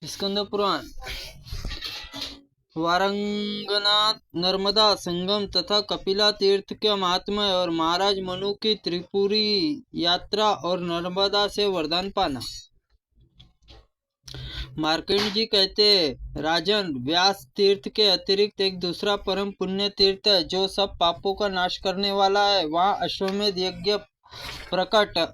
स्कंद पुराण। वारंगना नर्मदा संगम तथा कपिला तीर्थ के महात्म्य और महाराज मनु की त्रिपुरी यात्रा और नर्मदा से वरदान पाना। मार्कंड जी कहते, राजन, व्यास तीर्थ के अतिरिक्त एक दूसरा परम पुण्य तीर्थ है जो सब पापों का नाश करने वाला है। वहाँ अश्वमेध यज्ञ प्रकट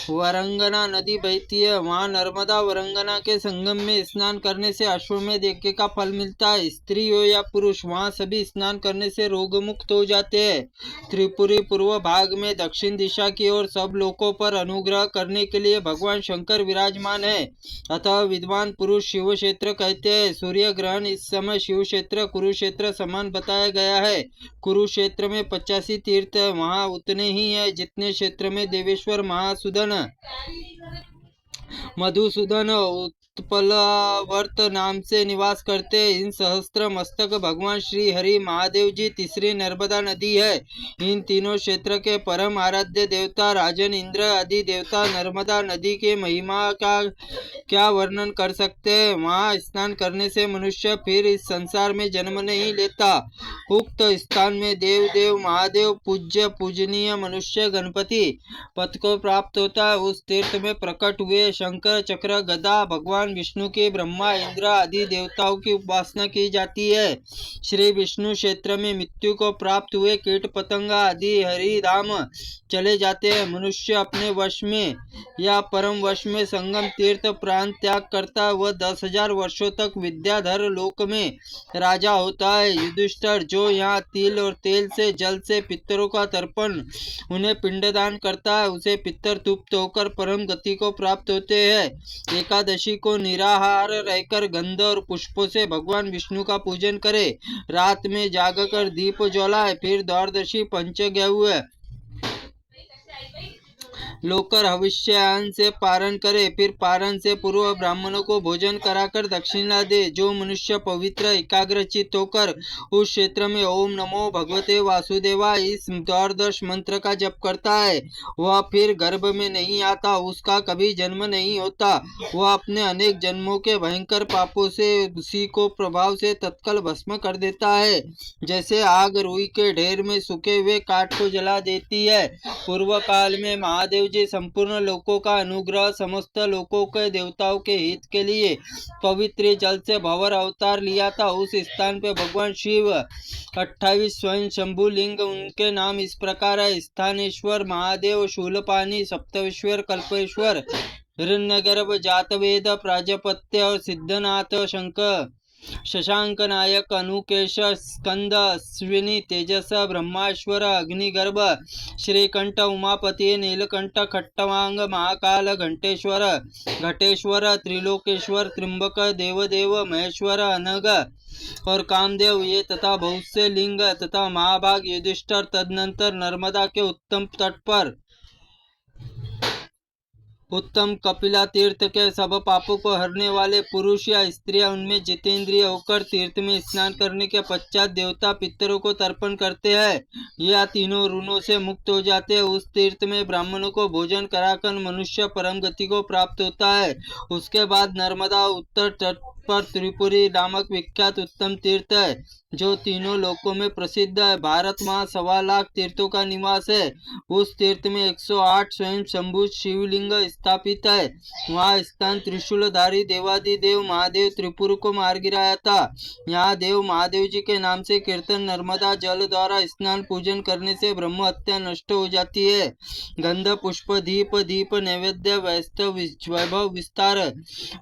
वरंगना नदी बहती है। वहाँ नर्मदा वरंगना के संगम में स्नान करने से अश्वमेध यज्ञ का फल मिलता है। स्त्री हो या पुरुष, वहाँ सभी स्नान करने से रोग मुक्त हो जाते हैं। त्रिपुरी पूर्व भाग में दक्षिण दिशा की ओर सब लोगों पर अनुग्रह करने के लिए भगवान शंकर विराजमान है। अतः विद्वान पुरुष शिव क्षेत्र कहते हैं। सूर्य ग्रहण इस समय शिव क्षेत्र कुरुक्षेत्र समान बताया गया है। कुरुक्षेत्र में 85 तीर्थ है। वहाँ उतने ही है जितने क्षेत्र में देवेश्वर, महासुदन, मधुसूदन, उत्पलवर्त नाम से निवास करते। इन सहस्त्र मस्तक भगवान श्री हरि महादेव जी तीसरी नर्मदा नदी है। इन तीनों क्षेत्र के परम आराध्य देवता राजन, इंद्र आदि देवता नर्मदा नदी के महिमा का क्या वर्णन कर सकते हैं। वहाँ स्नान करने से मनुष्य फिर इस संसार में जन्म नहीं लेता। उक्त स्थान में देव देव महादेव, पूज्य पूजनीय मनुष्य गणपति पद को प्राप्त होता है। उस तीर्थ में प्रकट हुए शंकर, चक्र, गदा भगवान विष्णु के, ब्रह्मा, इंद्र आदि देवताओं की उपासना की जाती है। श्री विष्णु क्षेत्र में मृत्यु को प्राप्त हुए कीट पतंगा आदि हरि धाम चले जाते हैं। मनुष्य अपने वश में या परम वश में संगम तीर्थ प्राण त्याग करता है। वह 10,000 वर्षों तक विद्याधर लोक में राजा होता है। युधिष्ठिर, जो यहाँ तिल और तेल से, जल से पितरों का तर्पण उन्हें पिंडदान करता है, उसे पितर तृप्त होकर परम गति को प्राप्त होते हैं। एकादशी को निराहार रहकर गंध और पुष्पों से भगवान विष्णु का पूजन करे। रात में जागकर दीप जलाए। फिर द्वादशी पंचगव्य लोकर हविष्यान से पारण करे। फिर पारण से पूर्व ब्राह्मणों को भोजन कराकर दक्षिणा दे। जो मनुष्य पवित्र एकाग्रचित होकर उस क्षेत्र में ओम नमो भगवते वासुदेवाय इस द्वादश मंत्र का जप करता है, वह फिर गर्भ में नहीं आता, उसका कभी जन्म नहीं होता। वह अपने अनेक जन्मों के भयंकर पापों से उसी को प्रभाव से तत्काल भस्म कर देता है, जैसे आग रुई के ढेर में सूखे हुए काठ को जला देती है। पूर्व काल में महादेव जी संपूर्ण लोकों का अनुग्रह, समस्त लोकों के देवताओं के हित के लिए पवित्र जल से भंवर अवतार लिया था। उस स्थान पे भगवान शिव 28 स्वयं शंभु लिंग, उनके नाम इस प्रकार है: स्थानेश्वर महादेव, शूलपाणी, सप्तश्वर, कल्पेश्वर, हिरण्यगर्भ, जातवेद, प्राजापत्य और सिद्धनाथ, शंकर, शशांक नायक, अनुकेश, स्कंद, अश्विनी, तेजस, ब्रह्मेश्वर, अग्निगर्भ, श्रीकंठ, उमापति, नीलकंठ, खट्टवांग, महाकाल, घंटेश्वर, घटेश्वर, त्रिलोकेश्वर, त्रिंबक, देवदेव, महेश्वर, अनग और कामदेव, ये तथा बहुत से लिंग तथा महाभाग युधिष्ठिर। तदनंतर नर्मदा के उत्तम तट पर उत्तम कपिला तीर्थ के सब पापों को हरने वाले पुरुष या स्त्रियां उनमें जितेंद्रिय होकर तीर्थ में स्नान करने के पश्चात देवता पितरों को तर्पण करते हैं या तीनों ऋणों से मुक्त हो जाते हैं। उस तीर्थ में ब्राह्मणों को भोजन कराकर मनुष्य परम गति को प्राप्त होता है। उसके बाद नर्मदा उत्तर तट पर त्रिपुरी नामक विख्यात उत्तम तीर्थ है, जो तीनों लोकों में प्रसिद्ध है। भारत में 1.25 लाख तीर्थों का निवास है। उस तीर्थ में 108 स्वयं शंभु शिवलिंग स्थापित है। वहाँ स्थान त्रिशूलधारी देवादिदेव महादेव त्रिपुर को मार गिराया था। यहाँ देव महादेव जी के नाम से कीर्तन, नर्मदा जल द्वारा स्नान पूजन करने से ब्रह्म हत्या नष्ट हो जाती है। गंध पुष्प दीप नैवेद्य वैभव विस्तार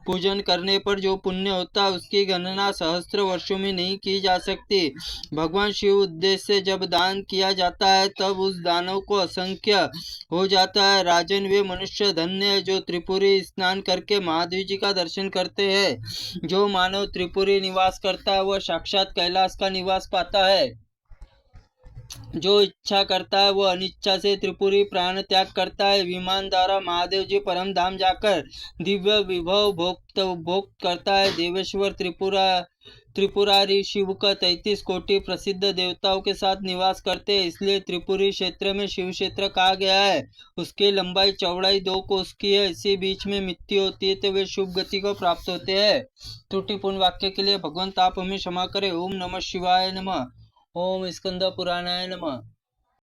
पूजन करने पर जो पुण्य होता है उसकी गणना सहस्त्र वर्षों में नहीं की जा सकती। भगवान शिव उद्देश्य से जब दान किया जाता है तब उस दानों को असंख्य हो जाता है। राजन, वे मनुष्य धन्य है जो त्रिपुरी स्नान करके महादेव जी का दर्शन करते हैं। जो मानव त्रिपुरी निवास करता है वह साक्षात कैलाश का निवास पाता है। जो इच्छा करता है वह अनिच्छा से त्रिपुरी प्राण त्याग करता है। विमान द्वारा महादेव जी परम धाम जाकर दिव्य विभव भोग करता है। देवेश्वर त्रिपुरा त्रिपुरारी शिव का 33 कोटि प्रसिद्ध देवताओं के साथ निवास करते हैं, इसलिए त्रिपुरी क्षेत्र में शिव क्षेत्र कहा गया है। उसकी लंबाई चौड़ाई 2 कोस की है। इसी बीच में मृत्यु होती है तो वे शुभ गति को प्राप्त होते हैं। त्रुटिपूर्ण वाक्य के लिए भगवंत आप हमें क्षमा करें। ओम नमः शिवाय नमः। ओम स्कंद पुराणाय नमः।